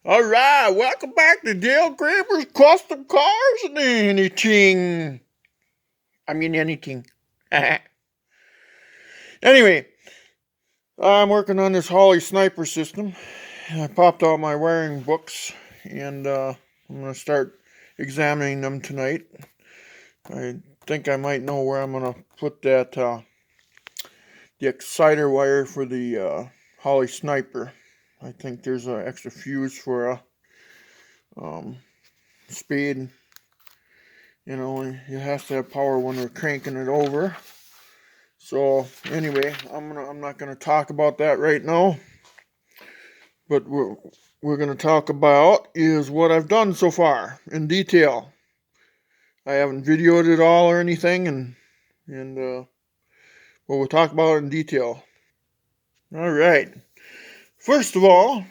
All right, welcome back to Dale Graber's Custom Cars and anything. I mean anything. Anyway, I'm working on this Holley Sniper system. I popped out my wiring books and I'm going to start examining them tonight. I think I might know where I'm going to put that the exciter wire for the Holley Sniper. I think there's an extra fuse for a spade. You know, you have to have power when we're cranking it over. So anyway, I'm not gonna talk about that right now. But we're gonna talk about is what I've done so far in detail. I haven't videoed it all or anything, and but we'll talk about it in detail. All right. First of all,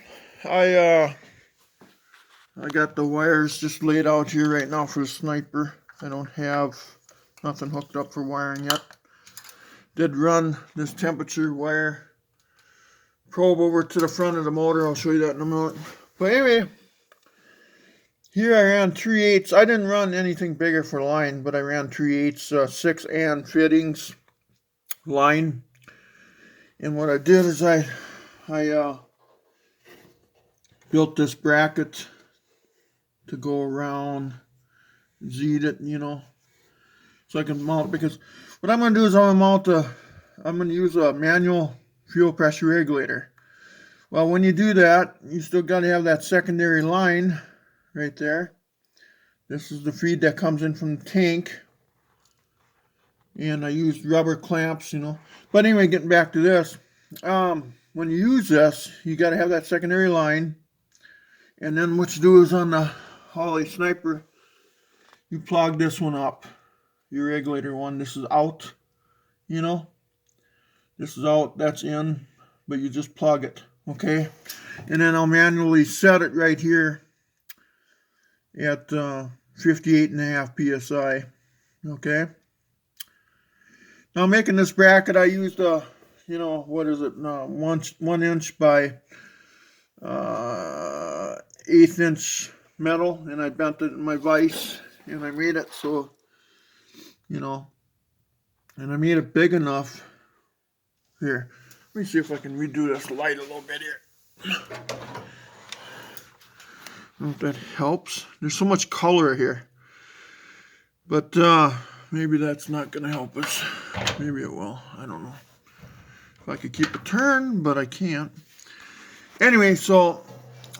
I I got the wires just laid out here right now for the sniper. I don't have nothing hooked up for wiring yet. Did run this temperature wire probe over to the front of the motor. I'll show you that in a moment. But anyway, here I ran 3/8. I didn't run anything bigger for line, but I ran 3/8 6 and fittings line. And what I did is I built this bracket to go around, Z'd it, you know, so I can mount. Because what I'm going to do is I'm going to use a manual fuel pressure regulator. Well, when you do that, you still got to have that secondary line right there. This is the feed that comes in from the tank. And I used rubber clamps, you know. But anyway, getting back to this. When you use this, you got to have that secondary line. And then what you do is on the Holley Sniper, you plug this one up. Your regulator one, this is out, you know. This is out, that's in, but you just plug it, okay? And then I'll manually set it right here at 58.5 psi, okay? Now making this bracket, I used a, you know, what is it, 1 inch by 1/8 inch metal, and I bent it in my vise, and I made it so, you know, and I made it big enough. Here, let me see if I can redo this light a little bit here. I don't know if that helps. There's so much color here. But maybe that's not going to help us. Maybe it will. I don't know. If I could keep it turned, but I can't. Anyway, so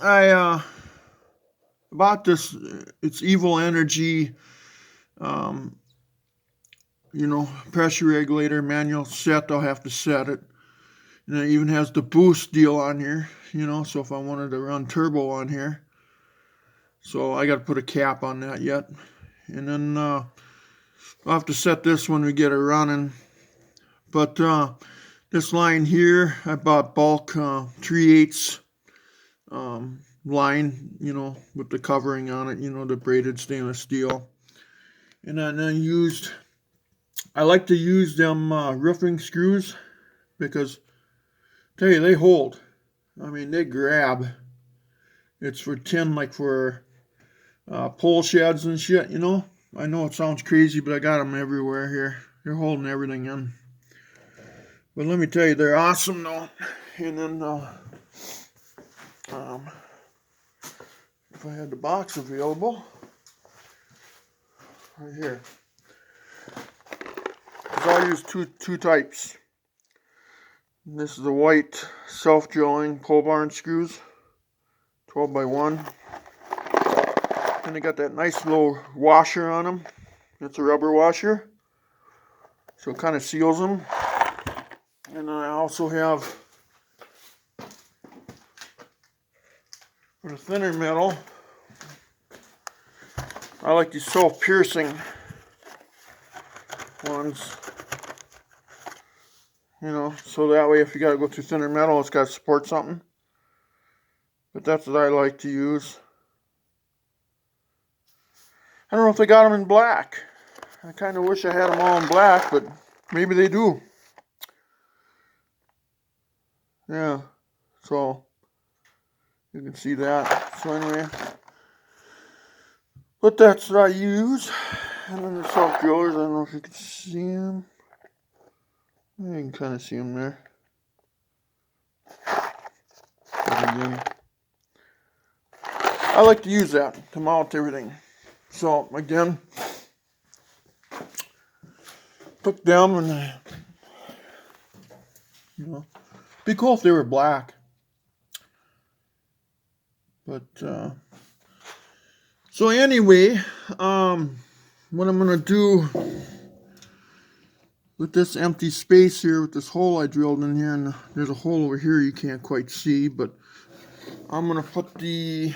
I bought this. It's Evil Energy, you know, pressure regulator manual set. I'll have to set it. And it even has the boost deal on here, you know, so if I wanted to run turbo on here. So I got to put a cap on that yet. And then I'll have to set this when we get it running. But this line here, I bought bulk 3/8 line, you know, with the covering on it, you know, the braided stainless steel. And then I like to use them roofing screws because, tell you, they hold. I mean, they grab. It's for tin, like for pole sheds and shit, you know. I know it sounds crazy, but I got them everywhere here. They're holding everything in. But let me tell you, they're awesome though. And then, if I had the box available, right here. Because I use two types. This is the white self-drilling pole barn screws, 12 by 1. And they got that nice little washer on them. It's a rubber washer, so it kind of seals them. And I also have, for the thinner metal, I like these self-piercing ones. You know, so that way if you got to go through thinner metal, it's got to support something. But that's what I like to use. I don't know if they got them in black. I kind of wish I had them all in black, but maybe they do. Yeah, so You can see that. So anyway, but that's what I use. And then the self drillers, I don't know if you can see them. You can kind of see them there. But again, I like to use that to mount everything. So again, took them and you know, be cool if they were black. But so anyway, what I'm gonna do with this empty space here, with this hole I drilled in here, and there's a hole over here you can't quite see, but I'm gonna put the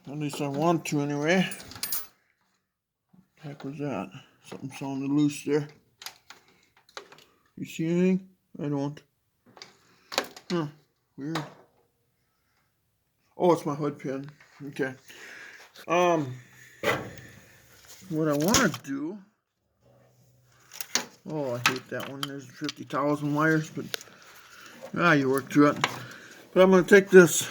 at least I want to anyway. What the heck was that? Something sounded loose there. You see anything? I don't. Huh. Weird. Oh, it's my hood pin. Okay. What I want to do. Oh, I hate that one. There's 50,000 wires, but you work through it. But I'm going to take this.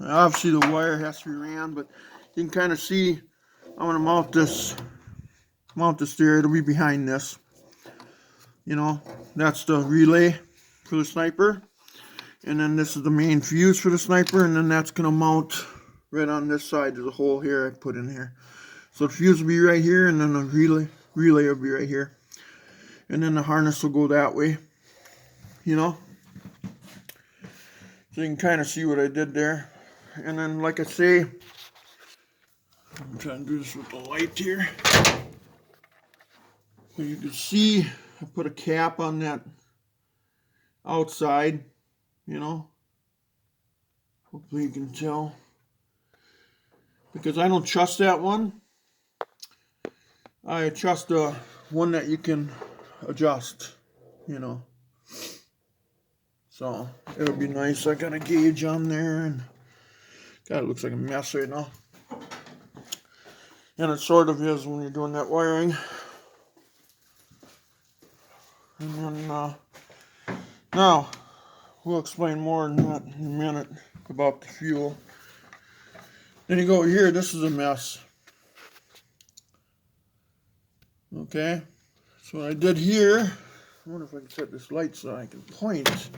Obviously, the wire has to be ran, but you can kind of see. I'm going to mount this there. It'll be behind this. You know, that's the relay for the sniper. And then this is the main fuse for the sniper. And then that's going to mount right on this side. There's a hole here I put in here. So the fuse will be right here. And then the relay will be right here. And then the harness will go that way. You know. So you can kind of see what I did there. And then, like I say, I'm trying to do this with the light here. So you can see I put a cap on that outside, you know. Hopefully you can tell. Because I don't trust that one. I trust the one that you can adjust, you know. So it'll be nice. I got a gauge on there, and God, it looks like a mess right now. And it sort of is when you're doing that wiring. And then now we'll explain more in that in a minute about the fuel. Then you go over here. This is a mess. Okay, so what I did here. I wonder if I can set this light so I can point.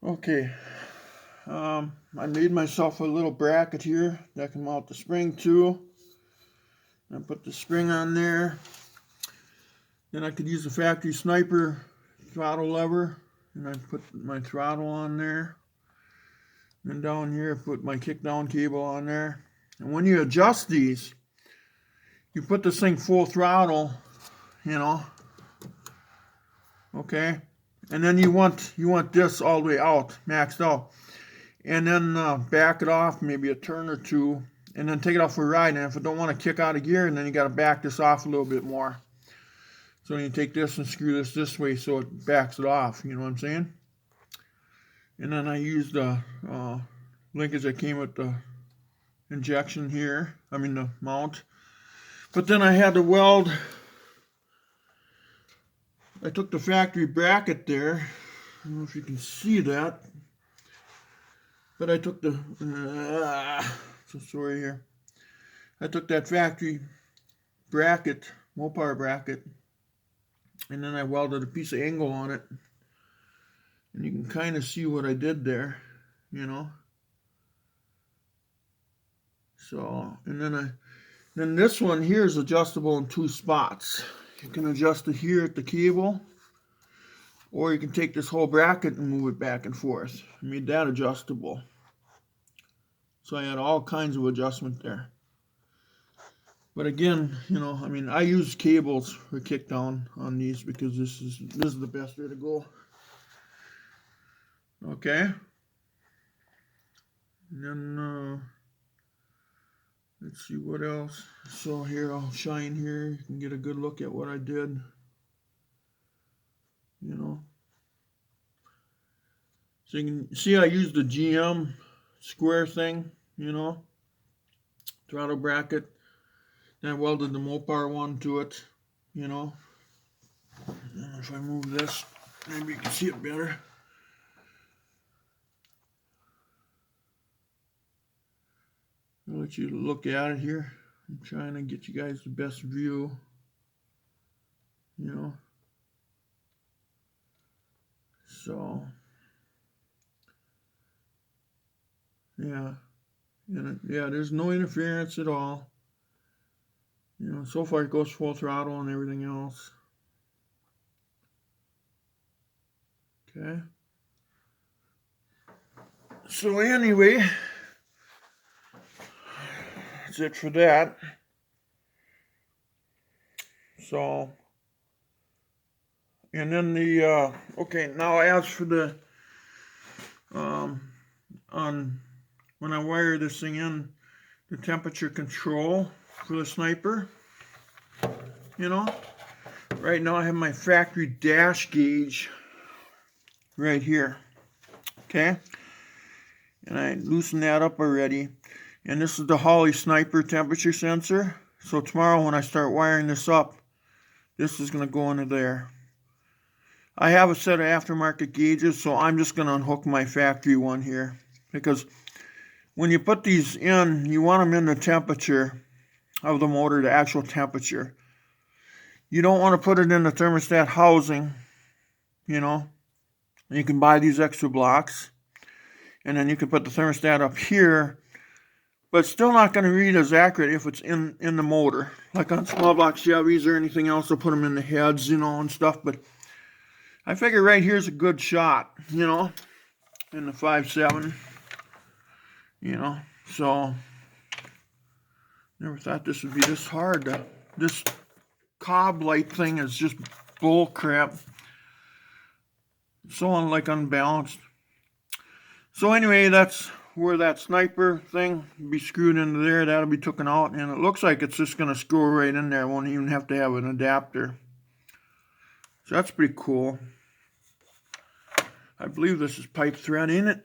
Okay, I made myself a little bracket here that I can mount the spring to. I put the spring on there. Then I could use the factory sniper throttle lever, and I put my throttle on there. And down here, I put my kick down cable on there. And when you adjust these, you put this thing full throttle, you know. Okay, and then you want this all the way out, maxed out, and then back it off maybe a turn or two, and then take it off for a ride. And if it don't want to kick out of gear, and then you got to back this off a little bit more. So you take this and screw this way so it backs it off. You know what I'm saying? And then I used the linkage that came with the injection here. I mean the mount. But then I had to weld. I took the factory bracket there. I don't know if you can see that. But I took the, so sorry here. I took that factory bracket, Mopar bracket, and then I welded a piece of angle on it. And you can kind of see what I did there, you know. So, and then this one here is adjustable in 2 spots. You can adjust it here at the cable, or you can take this whole bracket and move it back and forth. I made that adjustable. So I had all kinds of adjustment there. But again, you know, I mean, I use cables for kick down on these because this is the best way to go. Okay. And then let's see what else. So here I'll shine here. You can get a good look at what I did. You know. So you can see I used the GM square thing, you know, throttle bracket. Then I welded the Mopar one to it, you know. And if I move this, maybe you can see it better. I'll let you look at it here. I'm trying to get you guys the best view, you know. So, yeah. And yeah, there's no interference at all. You know, so far it goes full throttle and everything else. Okay. So anyway, that's it for that. So, and then the, okay, now as for the, when I wire this thing in, the temperature control for the Sniper, you know, right now I have my factory dash gauge right here, okay, and I loosened that up already, and this is the Holley Sniper temperature sensor. So tomorrow when I start wiring this up, this is going to go into there. I have a set of aftermarket gauges, so I'm just going to unhook my factory one here, because when you put these in, you want them in the temperature of the motor, the actual temperature. You don't want to put it in the thermostat housing, you know. You can buy these extra blocks, and then you can put the thermostat up here, but it's still not going to read as accurate if it's in the motor. Like on small block Chevys or anything else, they'll put them in the heads, you know, and stuff. But I figure right here's a good shot, you know, in the 5.7, you know. So, never thought this would be this hard. This cob light thing is just bull crap. So unbalanced. So anyway, that's where that Sniper thing will be screwed into there. That'll be taken out, and it looks like it's just going to screw right in there. I won't even have to have an adapter. So that's pretty cool. I believe this is pipe thread in it.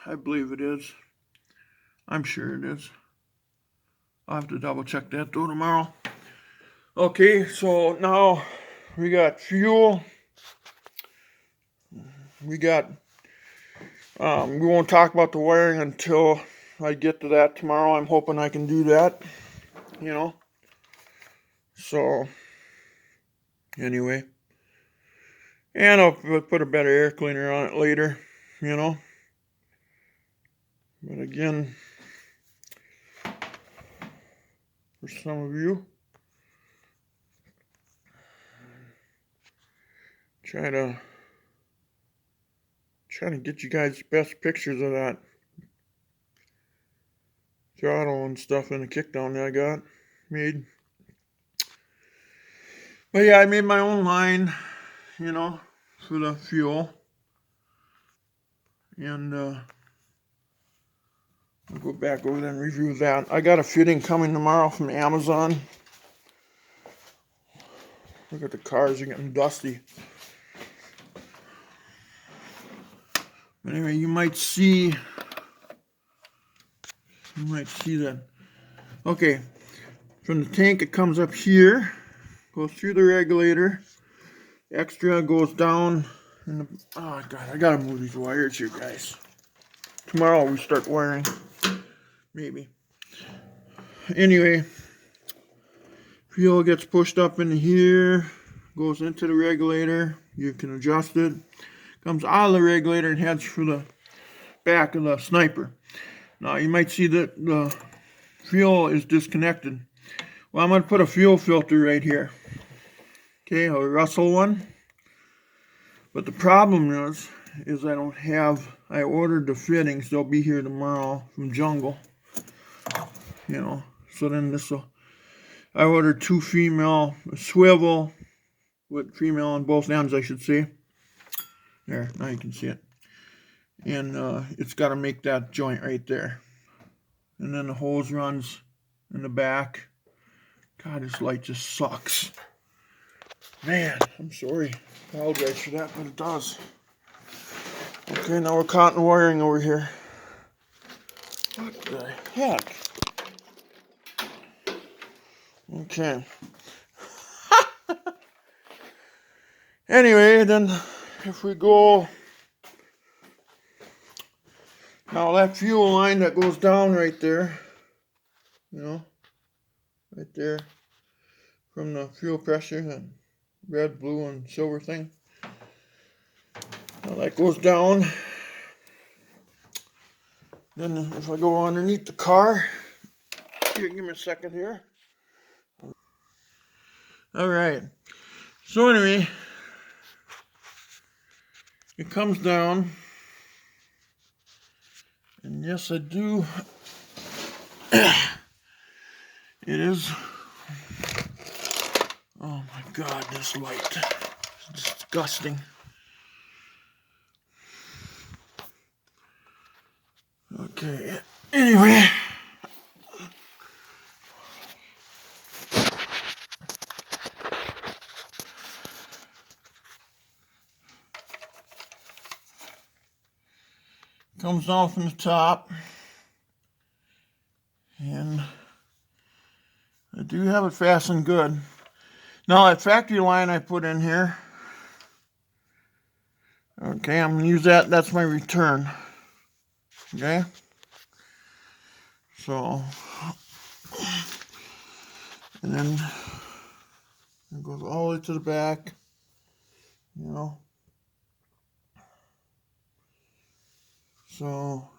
I believe it is. I'm sure it is. I'll have to double check that though tomorrow. Okay, so now we got fuel. We got, we won't talk about the wiring until I get to that tomorrow. I'm hoping I can do that, you know. So, anyway. And I'll put a better air cleaner on it later, you know. But again, for some of you, try to get you guys the best pictures of that throttle and stuff in the kickdown that I got made. But yeah, I made my own line, you know, for the fuel. And I'll go back over there and review that. I got a fitting coming tomorrow from Amazon. Look at the cars are getting dusty. But anyway, you might see that. Okay, from the tank it comes up here, goes through the regulator, extra goes down in the, oh god, I gotta move these wires here, guys. Tomorrow we start wiring, maybe. Anyway, fuel gets pushed up into here, goes into the regulator, you can adjust it, comes out of the regulator and heads for the back of the Sniper. Now you might see that the fuel is disconnected. Well, I'm going to put a fuel filter right here. Okay, a Russell one. But the problem is I don't have, I ordered the fittings. They'll be here tomorrow from Jungle. You know, so then this will, I ordered two female, a swivel with female on both ends, I should say. There, now you can see it. And it's got to make that joint right there. And then the hose runs in the back. God, this light just sucks. Man, I'm sorry. I apologize for that, but it does. Okay, now we're caught in wiring over here. What the heck? Okay. Anyway, then if we go, now that fuel line that goes down right there, you know, right there from the fuel pressure, that red, blue, and silver thing. Now that goes down. Then if I go underneath the car, here, give me a second here. All right. So anyway, it comes down, and yes, I do. It is. Oh my God, this light is disgusting. Okay. Anyway. Comes down from the top, and I do have it fastened good. Now that factory line I put in here, okay, I'm gonna use that. That's my return. Okay, so, and then it goes all the way to the back, you know. So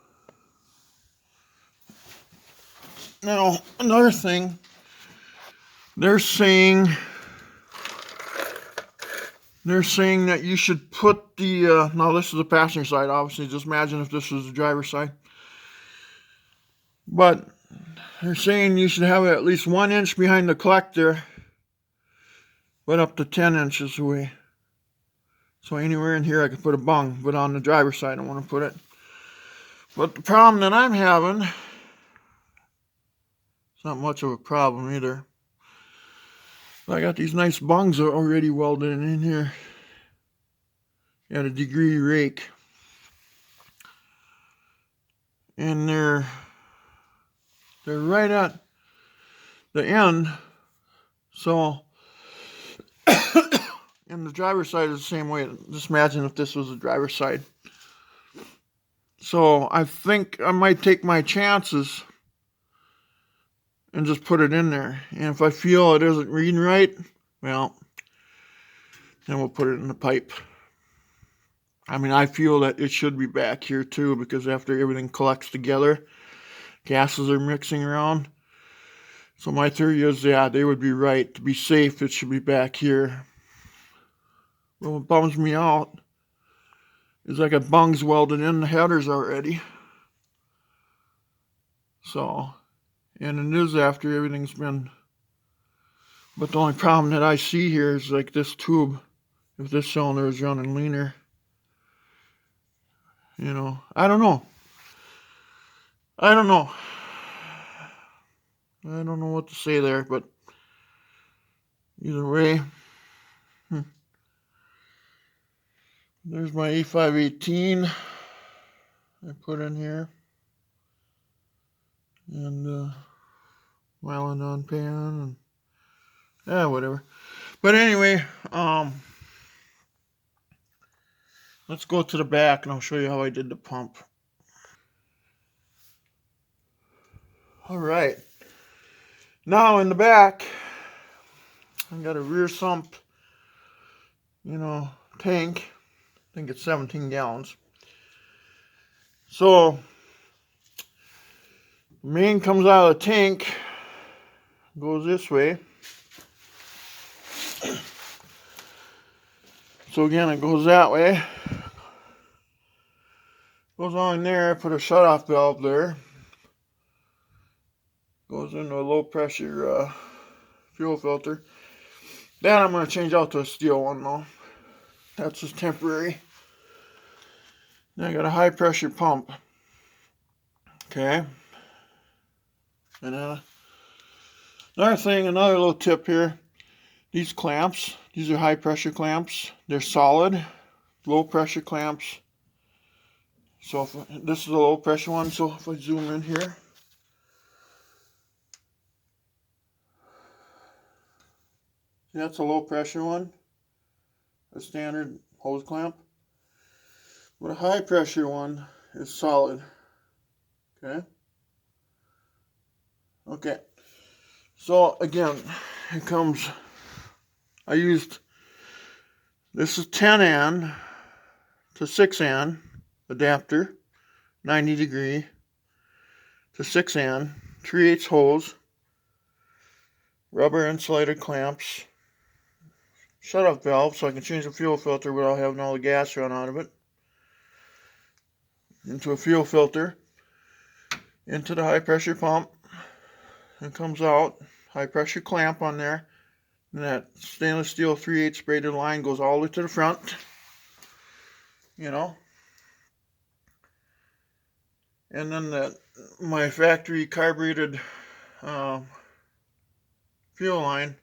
now another thing, they're saying that you should put the now this is the passenger side, obviously. Just imagine if this was the driver's side. But they're saying you should have it at least 1 inch behind the collector, but up to 10 inches away. So anywhere in here I could put a bung, but on the driver's side I want to put it. But the problem that I'm having, it's not much of a problem either. I got these nice bungs already welded in here at a degree rake. And they're right at the end. So, and the driver's side is the same way. Just imagine if this was the driver's side. So I think I might take my chances and just put it in there. And if I feel it isn't reading right, well, then we'll put it in the pipe. I mean, I feel that it should be back here too, because after everything collects together, gases are mixing around. So my theory is, yeah, they would be right. To be safe, it should be back here. But what bums me out is I got bungs welded in the headers already. So, and it is after everything's been, but the only problem that I see here is like this tube, if this cylinder is running leaner, you know, I don't know. I don't know what to say there, but either way, there's my E518 I put in here, and Mylan pan, and whatever. But anyway, let's go to the back and I'll show you how I did the pump. All right. Now in the back, I got a rear sump, you know, tank. I think it's 17 gallons. So the main comes out of the tank, goes this way. So again, it goes that way. Goes on there, put a shutoff valve there. Goes into a low pressure fuel filter. That I'm going to change out to a steel one though. That's just temporary. Then I got a high pressure pump. Okay. And another thing, another little tip here. These clamps, these are high pressure clamps. They're solid, low pressure clamps. So this is a low pressure one. So if I zoom in here, That's a low pressure one, a standard hose clamp. But a high pressure one is solid. Okay. Okay. So again, it comes, I used, this is 10 N to 6 N adapter, 90 degree to 6 N, 3/8 hose, rubber insulated clamps, shut-off valve so I can change the fuel filter without having all the gas run out of it, into a fuel filter, into the high pressure pump, and comes out, high pressure clamp on there, and that stainless steel 3/8 braided line goes all the way to the front, you know, and then my factory carbureted fuel line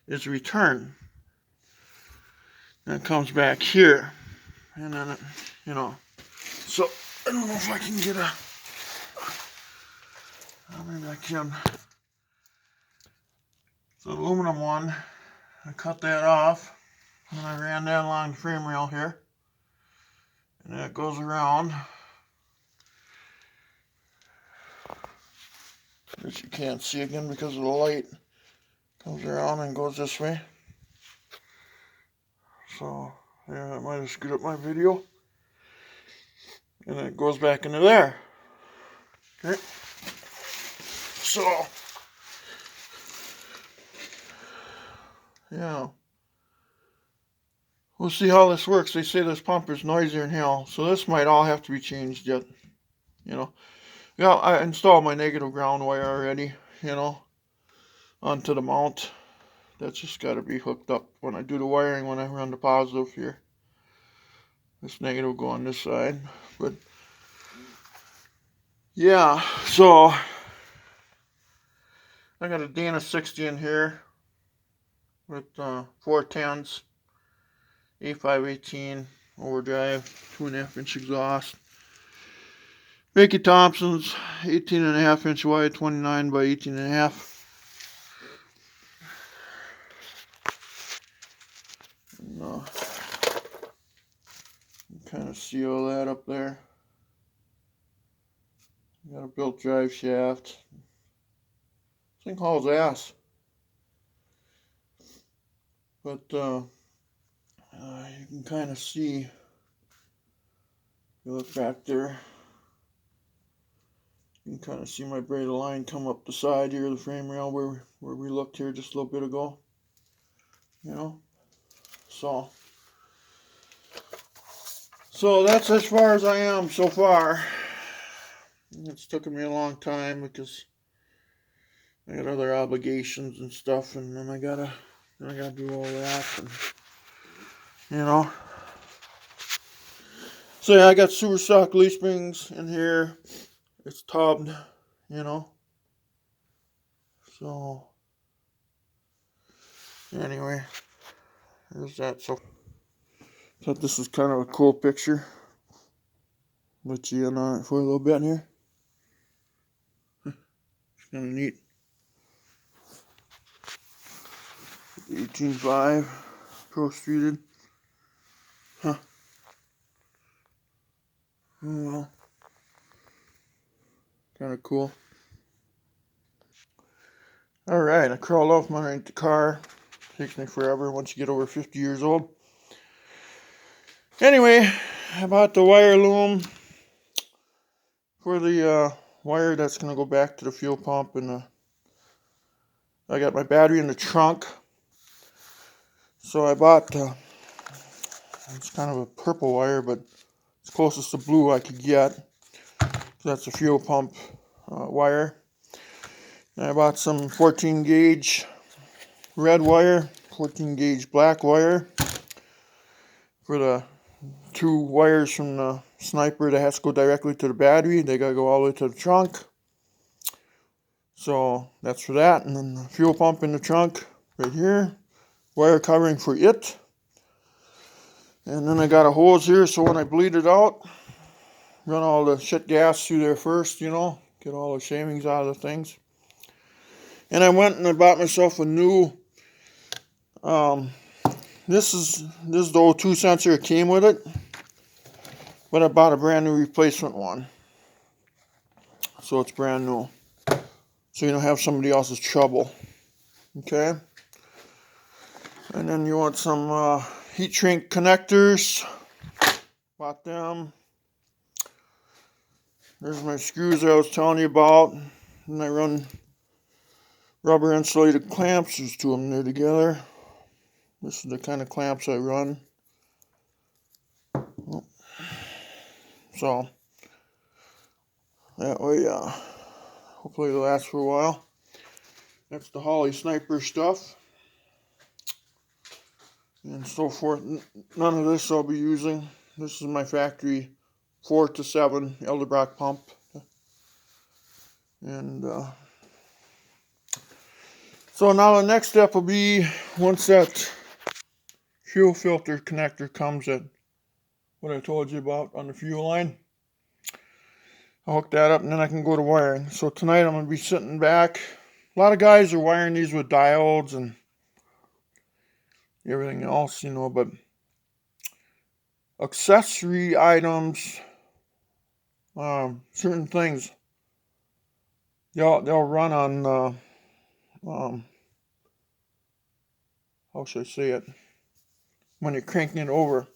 is returned, and it comes back here, and then it, you know, so I don't know if I can get maybe I can. The aluminum one, I cut that off, and I ran that along the frame rail here, and that goes around, which you can't see again because of the light, comes around and goes this way. So yeah, I might have screwed up my video, and it goes back into there. Okay, so yeah, we'll see how this works. They say this pump is noisier than hell, so this might all have to be changed yet, you know. Yeah, I installed my negative ground wire already, you know, onto the mount. That's just got to be hooked up when I do the wiring, when I run the positive here. This negative will go on this side, but yeah, so I got a Dana 60 in here with 410s, A518 overdrive, 2.5-inch exhaust. Mickey Thompson's 18.5-inch wide, 29 by 18.5. No. Kind of see all that up there. Got a built drive shaft. This thing hauls ass. But you can kind of see, if you look back there, you can kind of see my braided line come up the side here of the frame rail where we looked here just a little bit ago. You know? So that's as far as I am so far. It's taken me a long time because I got other obligations and stuff, and then I gotta do all that, and, you know. So yeah, I got super stock leaf springs in here. It's tubbed, you know. So anyway, there's that. So thought this was kind of a cool picture. Let you in on it for a little bit here. It's kind of neat. 18.5 pro streeted. Huh. Oh well. Kind of cool. Alright, I crawled off my car. Takes me forever once you get over 50 years old. Anyway, I bought the wire loom for the wire that's going to go back to the fuel pump, and I got my battery in the trunk. So I bought, it's kind of a purple wire, but it's closest to blue I could get. That's a fuel pump wire. And I bought some 14 gauge red wire, 14 gauge black wire for the two wires from the Sniper that has to go directly to the battery. They gotta go all the way to the trunk. So that's for that. And then the fuel pump in the trunk right here. Wire covering for it. And then I got a hose here, so when I bleed it out, run all the shit gas through there first, you know, get all the shavings out of the things. And I went and I bought myself a new This is the O2 sensor that came with it, but I bought a brand new replacement one, so it's brand new, so you don't have somebody else's trouble. Okay, and then you want some heat shrink connectors. Bought them. There's my screws that I was telling you about, and I run rubber insulated clamps. There's two of them there together. This is the kind of clamps I run. So that way, hopefully it'll last for a while. That's the Holley Sniper stuff and so forth. None of this I'll be using. This is my factory 4 to 7 Elderbrock pump. And so now the next step will be, once that fuel filter connector comes at what I told you about on the fuel line, I'll hook that up and then I can go to wiring. So tonight I'm going to be sitting back. A lot of guys are wiring these with diodes and everything else, you know, but accessory items, certain things, they'll run on, how should I say it, when you're cranking it over.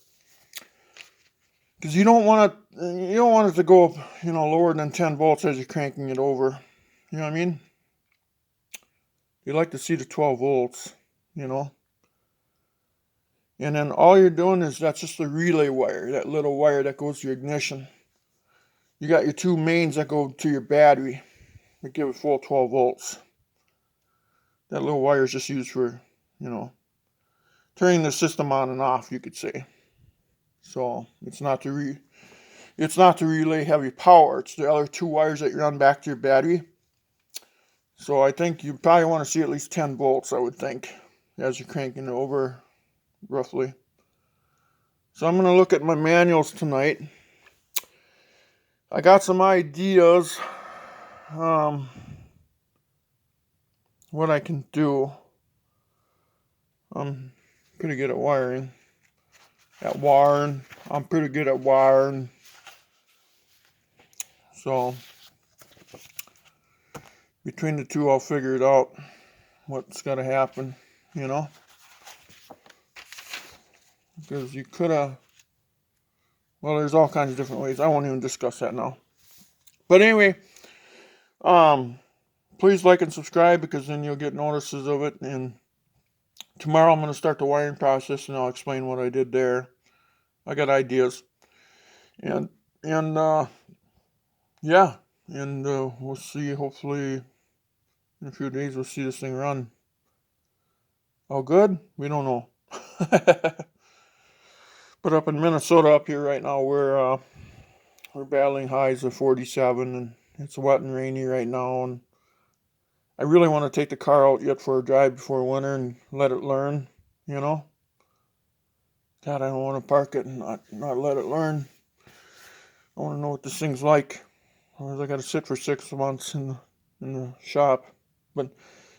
Because you don't want it to go, you know, lower than 10 volts as you're cranking it over. You know what I mean? You like to see the 12 volts, you know. And then all you're doing is, that's just the relay wire, that little wire that goes to your ignition. You got your two mains that go to your battery that give it full 12 volts. That little wire is just used for, you know, turning the system on and off, you could say. So it's not to relay heavy power. It's the other two wires that you run back to your battery. So I think you probably want to see at least 10 volts, I would think, as you're cranking it over, roughly. So I'm going to look at my manuals tonight. I got some ideas what I can do. I'm pretty good at wiring. I'm pretty good at wiring. So between the two, I'll figure it out, what's got to happen, you know. Because you could have, well, there's all kinds of different ways. I won't even discuss that now. But anyway, please like and subscribe, because then you'll get notices of it. And tomorrow I'm going to start the wiring process, and I'll explain what I did there. I got ideas. And yeah, and we'll see, hopefully in a few days we'll see this thing run. How good? We don't know. But up in Minnesota, up here right now, we're battling highs of 47, and it's wet and rainy right now, and I really want to take the car out yet for a drive before winter and let it learn, you know. God, I don't want to park it and not let it learn. I want to know what this thing's like. Otherwise I got to sit for 6 months in the shop. But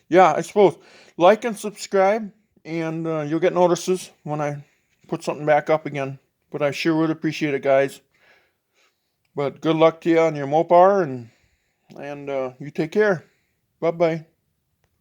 yeah, I suppose like and subscribe, and you'll get notices when I put something back up again. But I sure would appreciate it, guys. But good luck to you on your Mopar, and you take care. Bye-bye.